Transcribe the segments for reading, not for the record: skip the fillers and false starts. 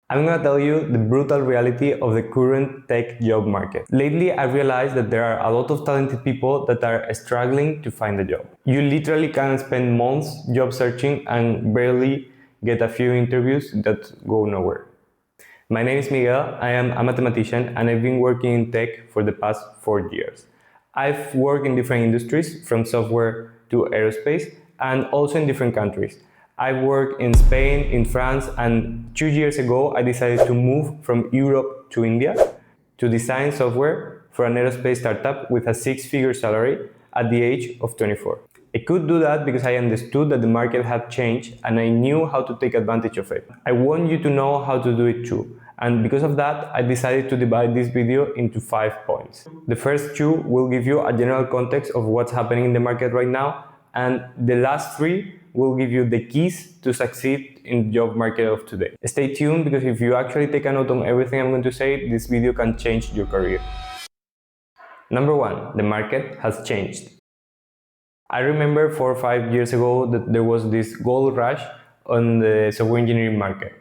I'm gonna tell you the brutal reality of the current tech job market. Lately, I realized that there are a lot of talented people that are struggling to find a job. You literally can spend months job searching and barely get a few interviews that go nowhere. My name is Miguel, I am a mathematician and I've been working in tech for the past 4 years. I've worked in different industries, from software to aerospace, and also in different countries. I worked in Spain, in France, and 2 years ago I decided to move from Europe to India to design software for an aerospace startup with a 6-figure salary at the age of 24. I could do that because I understood that the market had changed and I knew how to take advantage of it. I want you to know how to do it too. And because of that, I decided to divide this video into 5 points. The first 2 will give you a general context of what's happening in the market right now, and the last 3 will give you the keys to succeed in the job market of today. Stay tuned, because if you actually take a note on everything I'm going to say, this video can change your career. Number 1, the market has changed. I remember 4 or 5 years ago that there was this gold rush on the software engineering market.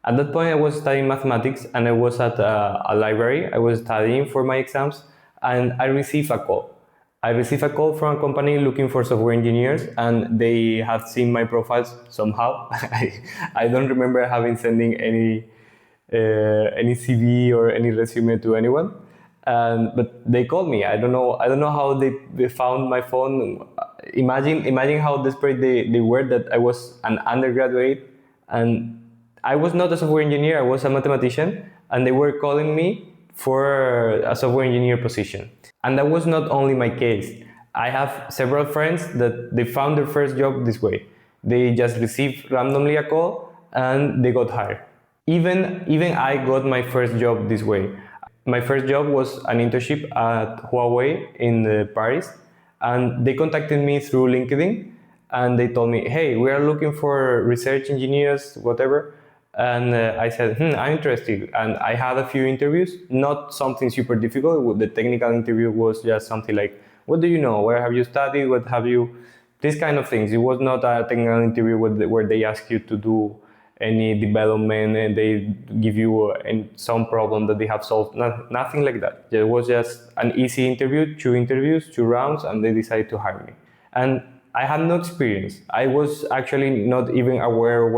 At that point, I was studying mathematics and I was at a library. I was studying for my exams and I received a call. I received a call from a company looking for software engineers, and they had seen my profiles somehow. I don't remember having sending any CV or any resume to anyone. But they called me. I don't know how they found my phone. Imagine how desperate they were that I was an undergraduate and I was not a software engineer, I was a mathematician, and they were calling me for a software engineer position. And that was not only my case. I have several friends that they found their first job this way. They just received randomly a call and they got hired. Even I got my first job this way. My first job was an internship at Huawei in Paris, and they contacted me through LinkedIn and they told me, hey, we are looking for research engineers, whatever. And I said, I'm interested. And I had a few interviews, not something super difficult. The technical interview was just something like, what do you know? Where have you studied? What have you? These kind of things. It was not a technical interview where they ask you to do any development and they give you some problem that they have solved. Nothing like that. It was just an easy interview, 2 interviews, 2 rounds, and they decided to hire me. And I had no experience. I was actually not even aware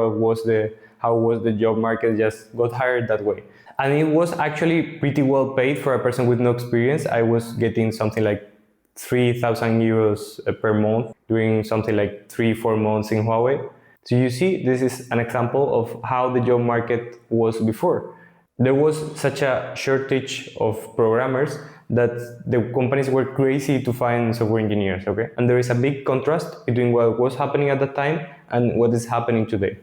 how was the job market, just got hired that way. And it was actually pretty well paid for a person with no experience. I was getting something like 3,000 euros per month, doing something like 3-4 months in Huawei. So you see, this is an example of how the job market was before. There was such a shortage of programmers that the companies were crazy to find software engineers, okay? And there is a big contrast between what was happening at that time and what is happening today.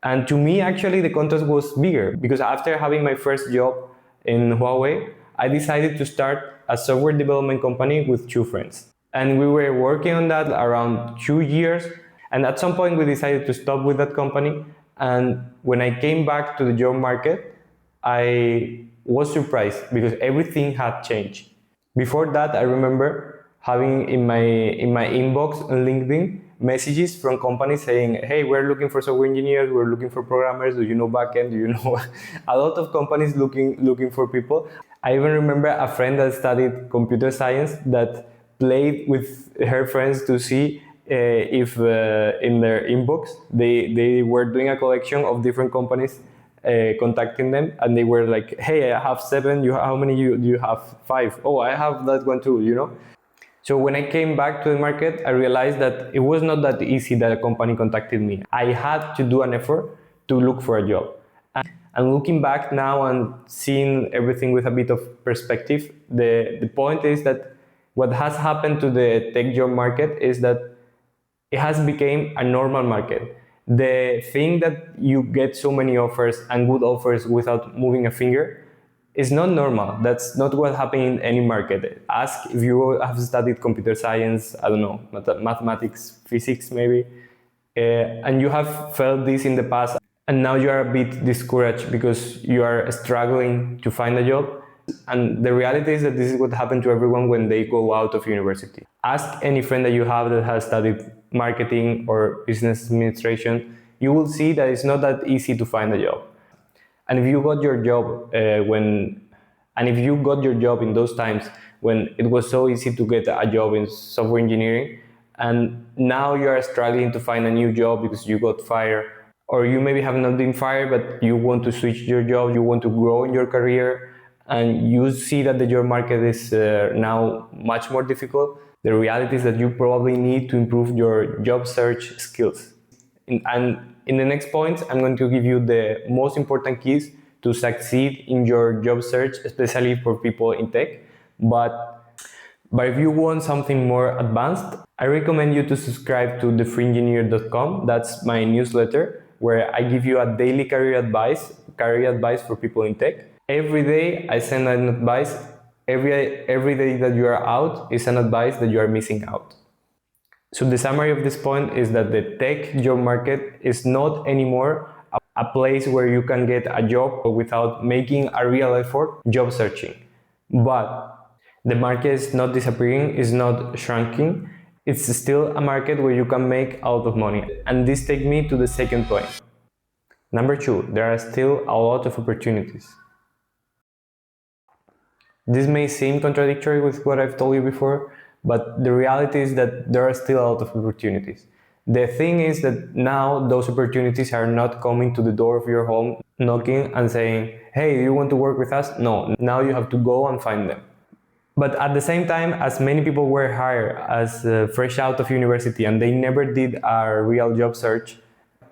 And to me, actually, the contrast was bigger, because after having my first job in Huawei, I decided to start a software development company with 2 friends. And we were working on that around 2 years. And at some point, we decided to stop with that company. And when I came back to the job market, I was surprised because everything had changed. Before that, I remember having in my inbox on LinkedIn messages from companies saying, hey, we're looking for software engineers, we're looking for programmers, do you know backend, do you know? A lot of companies looking for people. I even remember a friend that studied computer science that played with her friends to see if in their inbox they were doing a collection of different companies contacting them, and they were like, hey, I have 7, how many do you have? 5. Oh, I have that one too, you know? So when I came back to the market, I realized that it was not that easy that a company contacted me. I had to do an effort to look for a job. And looking back now and seeing everything with a bit of perspective, the point is that what has happened to the tech job market is that it has become a normal market. The thing that you get so many offers and good offers without moving a finger is not normal. That's not what happens in any market. Ask if you have studied computer science, I don't know, mathematics, physics maybe, and you have felt this in the past, and now you are a bit discouraged because you are struggling to find a job. And the reality is that this is what happened to everyone when they go out of university. Ask any friend that you have that has studied marketing or business administration. You will see that it's not that easy to find a job. And if you got your job if you got your job in those times when it was so easy to get a job in software engineering, and now you are struggling to find a new job because you got fired, or you maybe have not been fired but you want to switch your job, you want to grow in your career, and you see that the job market is now much more difficult, the reality is that you probably need to improve your job search skills. And in the next points, I'm going to give you the most important keys to succeed in your job search, especially for people in tech. But if you want something more advanced, I recommend you to subscribe to thefreeengineer.com. That's my newsletter where I give you a daily career advice for people in tech. Every day I send an advice. Every day that you are out is an advice that you are missing out. So the summary of this point is that the tech job market is not anymore a place where you can get a job without making a real effort job searching. But the market is not disappearing, it's not shrinking. It's still a market where you can make a lot of money. And this takes me to the second point. Number 2, there are still a lot of opportunities. This may seem contradictory with what I've told you before, but the reality is that there are still a lot of opportunities. The thing is that now those opportunities are not coming to the door of your home, knocking and saying, hey, do you want to work with us? No, now you have to go and find them. But at the same time, as many people were hired as fresh out of university and they never did a real job search,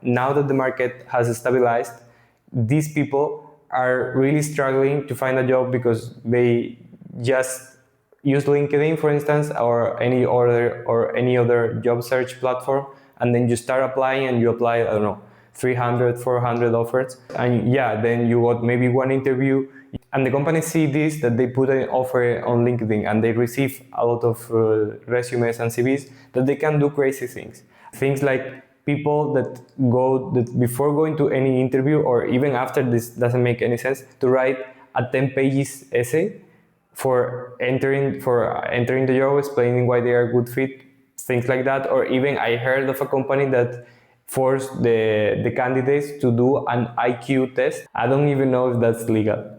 now that the market has stabilized, these people are really struggling to find a job because they just use LinkedIn, for instance, or any other job search platform, and then you start applying and you apply, I don't know, 300, 400 offers, and yeah, then you got maybe one interview, and the companies see this, that they put an offer on LinkedIn and they receive a lot of resumes and CVs, that they can do crazy things like people that before going to any interview or even after, this doesn't make any sense, to write a 10 pages essay for entering the job, explaining why they are a good fit, things like that. Or even I heard of a company that forced the candidates to do an IQ test. I don't even know if that's legal.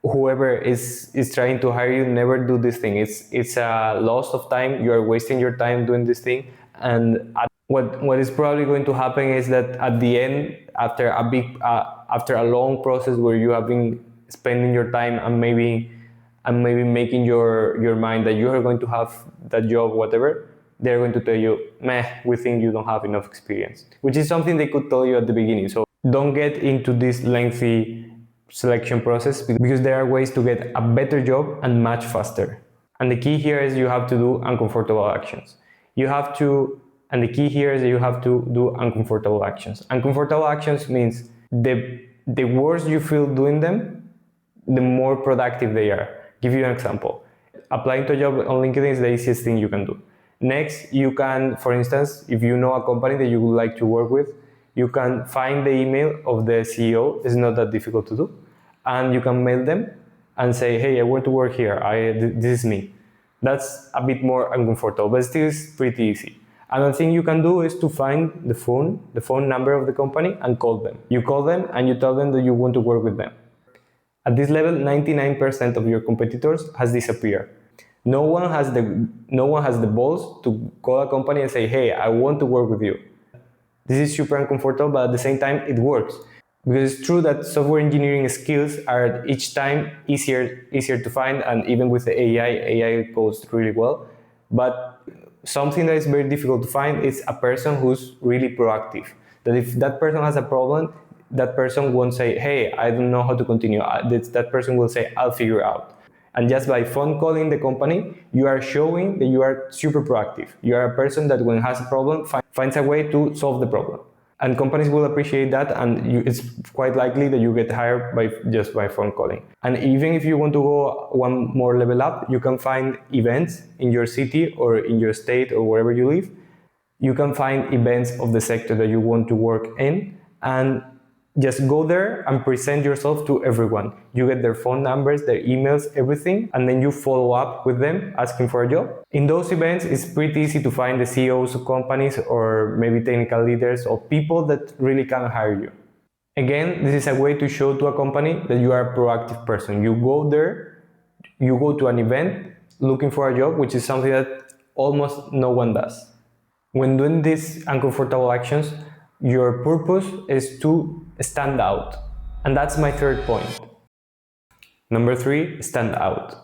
Whoever is trying to hire you, never do this thing. It's a loss of time. You are wasting your time doing this thing. And what is probably going to happen is that at the end, after a long process where you have been spending your time and maybe making your mind that you are going to have that job, whatever, they're going to tell you, meh, we think you don't have enough experience, which is something they could tell you at the beginning. So don't get into this lengthy selection process, because there are ways to get a better job and much faster. And the key here is you have to do uncomfortable actions. And the key here is that you have to do uncomfortable actions. Uncomfortable actions means the worse you feel doing them, the more productive they are. Give you an example. Applying to a job on LinkedIn is the easiest thing you can do. Next, you can, for instance, if you know a company that you would like to work with, you can find the email of the CEO. It's not that difficult to do. And you can mail them and say, hey, I want to work here. This is me. That's a bit more uncomfortable, but still is pretty easy. Another thing you can do is to find the phone number of the company and call them. You call them and you tell them that you want to work with them. At this level, 99% of your competitors has disappeared. No one has the balls to call a company and say, hey, I want to work with you. This is super uncomfortable, but at the same time, it works. Because it's true that software engineering skills are each time easier to find, and even with the AI goes really well. But something that is very difficult to find is a person who's really proactive. That if that person has a problem, that person won't say, hey, I don't know how to continue. That person will say, I'll figure it out. And just by phone calling the company, you are showing that you are super proactive. You are a person that when has a problem, finds a way to solve the problem. And companies will appreciate that, and it's quite likely that you get hired just by phone calling. And even if you want to go one more level up, you can find events in your city or in your state or wherever you live. You can find events of the sector that you want to work in, and just go there and present yourself to everyone. You get their phone numbers, their emails, everything, and then you follow up with them asking for a job. In those events, it's pretty easy to find the CEOs of companies or maybe technical leaders or people that really can hire you. Again, this is a way to show to a company that you are a proactive person. You go there, you go to an event looking for a job, which is something that almost no one does. When doing these uncomfortable actions, your purpose is to stand out. And that's my third point. Number 3, stand out.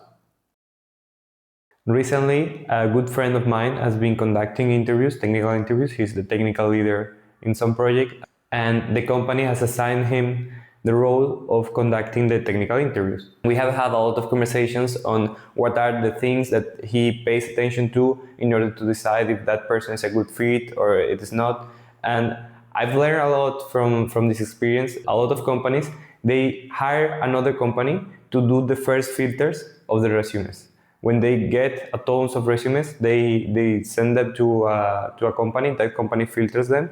Recently, a good friend of mine has been conducting interviews, technical interviews. He's the technical leader in some project, and the company has assigned him the role of conducting the technical interviews. We have had a lot of conversations on what are the things that he pays attention to in order to decide if that person is a good fit or it is not. And I've learned a lot from this experience. A lot of companies, they hire another company to do the first filters of the resumes. When they get a tons of resumes, they send them to a company. That company filters them,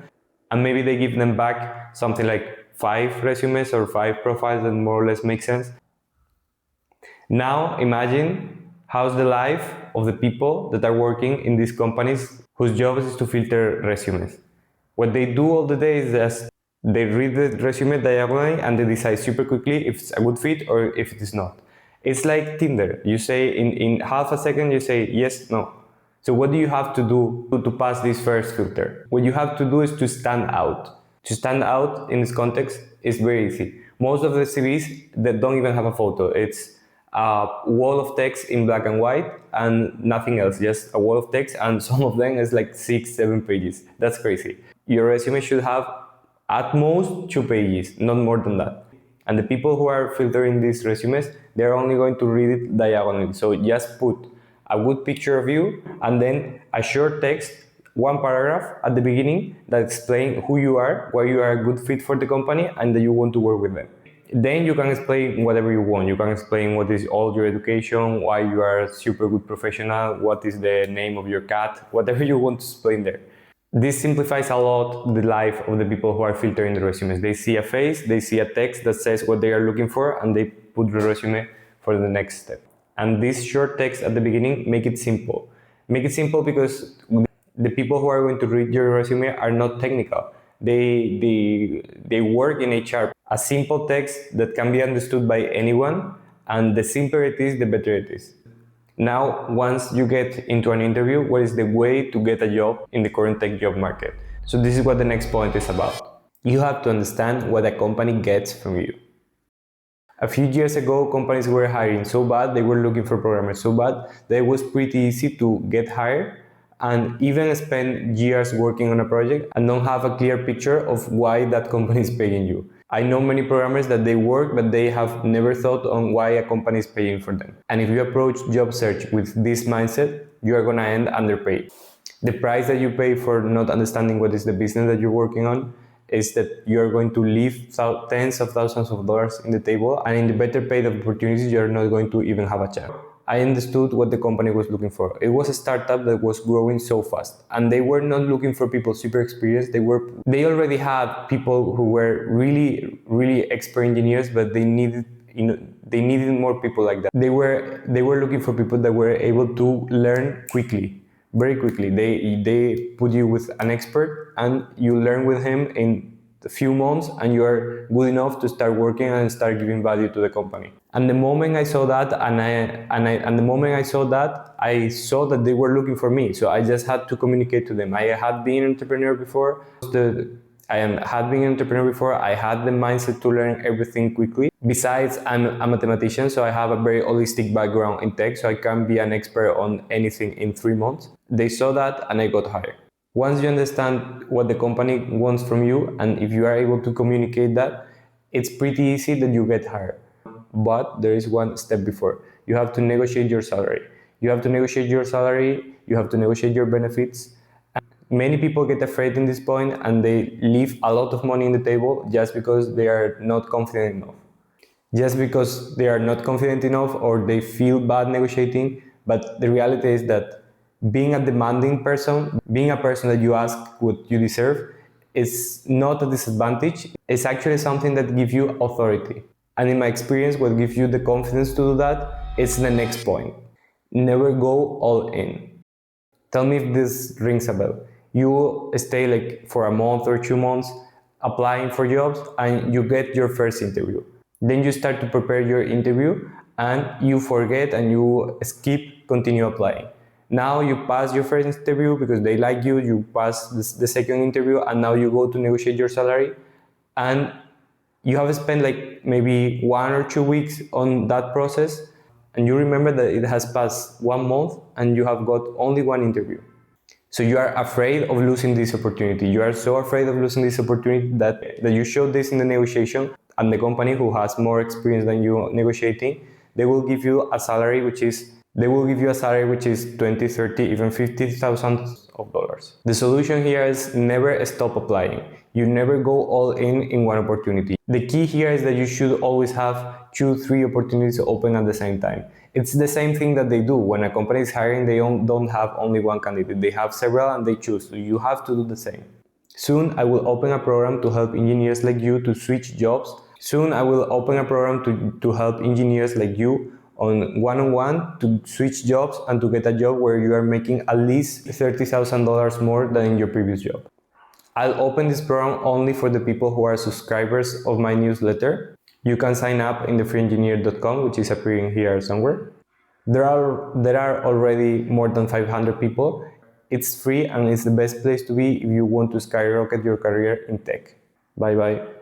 and maybe they give them back something like 5 resumes or 5 profiles that more or less make sense. Now imagine how's the life of the people that are working in these companies whose job is to filter resumes. What they do all the day is just they read the resume diagonally and they decide super quickly if it's a good fit or if it is not. It's like Tinder. You say in half a second, you say yes, no. So what do you have to do to pass this first filter? What you have to do is to stand out. To stand out in this context is very easy. Most of the CVs that don't even have a photo. It's a wall of text in black and white and nothing else, just a wall of text, and some of them is like 6-7 pages. That's crazy. Your resume should have at most 2 pages, not more than that. And the people who are filtering these resumes, they're only going to read it diagonally. So just put a good picture of you and then a short text, 1 paragraph at the beginning that explains who you are, why you are a good fit for the company, and that you want to work with them. Then you can explain whatever you want. You can explain what is all your education, why you are a super good professional, what is the name of your cat, whatever you want to explain there. This simplifies a lot the life of the people who are filtering the resumes. They see a face, they see a text that says what they are looking for, and they put the resume for the next step. And this short text at the beginning, make it simple. Make it simple because the people who are going to read your resume are not technical. They work in HR. A simple text that can be understood by anyone, and the simpler it is, the better it is. Now, once you get into an interview, what is the way to get a job in the current tech job market? So this is what the next point is about. You have to understand what a company gets from you. A few years ago, companies were hiring so bad, they were looking for programmers so bad, that it was pretty easy to get hired and even spend years working on a project and don't have a clear picture of why that company is paying you. I know many programmers that they work, but they have never thought on why a company is paying for them. And if you approach job search with this mindset, you are gonna end underpaid. The price that you pay for not understanding what is the business that you're working on is that you're going to leave tens of thousands of dollars in the table, and in the better paid opportunities, you're not going to even have a chance. I understood what the company was looking for. It was a startup that was growing so fast, and they were not looking for people super experienced. They already had people who were really expert engineers, but they needed more people like that. They were looking for people that were able to learn quickly, very quickly. They put you with an expert, and you learn with him in a few months, and you are good enough to start working and start giving value to the company. And the moment I saw that, I saw that they were looking for me. So I just had to communicate to them. I had been an entrepreneur before. I had the mindset to learn everything quickly. Besides, I'm a mathematician, so I have a very holistic background in tech, so I can be an expert on anything in 3 months. They saw that, and I got hired. Once you understand what the company wants from you, and if you are able to communicate that, it's pretty easy that you get hired. But there is one step before. You have to negotiate your salary. You have to negotiate your benefits. And many people get afraid in this point, and they leave a lot of money on the table just because they are not confident enough. Just because they are not confident enough, or they feel bad negotiating. But the reality is that being a demanding person, being a person that you ask what you deserve, is not a disadvantage. It's actually something that gives you authority. And in my experience, what gives you the confidence to do that is the next point. Never go all in. Tell me if this rings a bell. You stay like for a month or 2 months, applying for jobs, and you get your first interview. Then you start to prepare your interview and you forget and you skip continue applying. Now you pass your first interview because they like you, you pass the second interview, and now you go to negotiate your salary, and you have spent like maybe 1 or 2 weeks on that process, and you remember that it has passed 1 month and you have got only one interview. So you are afraid of losing this opportunity. You are so afraid of losing this opportunity that you show this in the negotiation, and the company who has more experience than you negotiating, they will give you a salary which is 20, 30, even $50,000. The solution here is never stop applying. You never go all in one opportunity. The key here is that you should always have 2, 3 opportunities open at the same time. It's the same thing that they do. When a company is hiring, they don't have only one candidate. They have several and they choose. So you have to do the same. Soon I will open a program to help engineers like you to switch jobs. Soon I will open a program to help engineers like you on one-on-one to switch jobs and to get a job where you are making at least $30,000 more than in your previous job. I'll open this program only for the people who are subscribers of my newsletter. You can sign up in thefreeengineer.com, which is appearing here somewhere. There are already more than 500 people. It's free and it's the best place to be if you want to skyrocket your career in tech. Bye bye.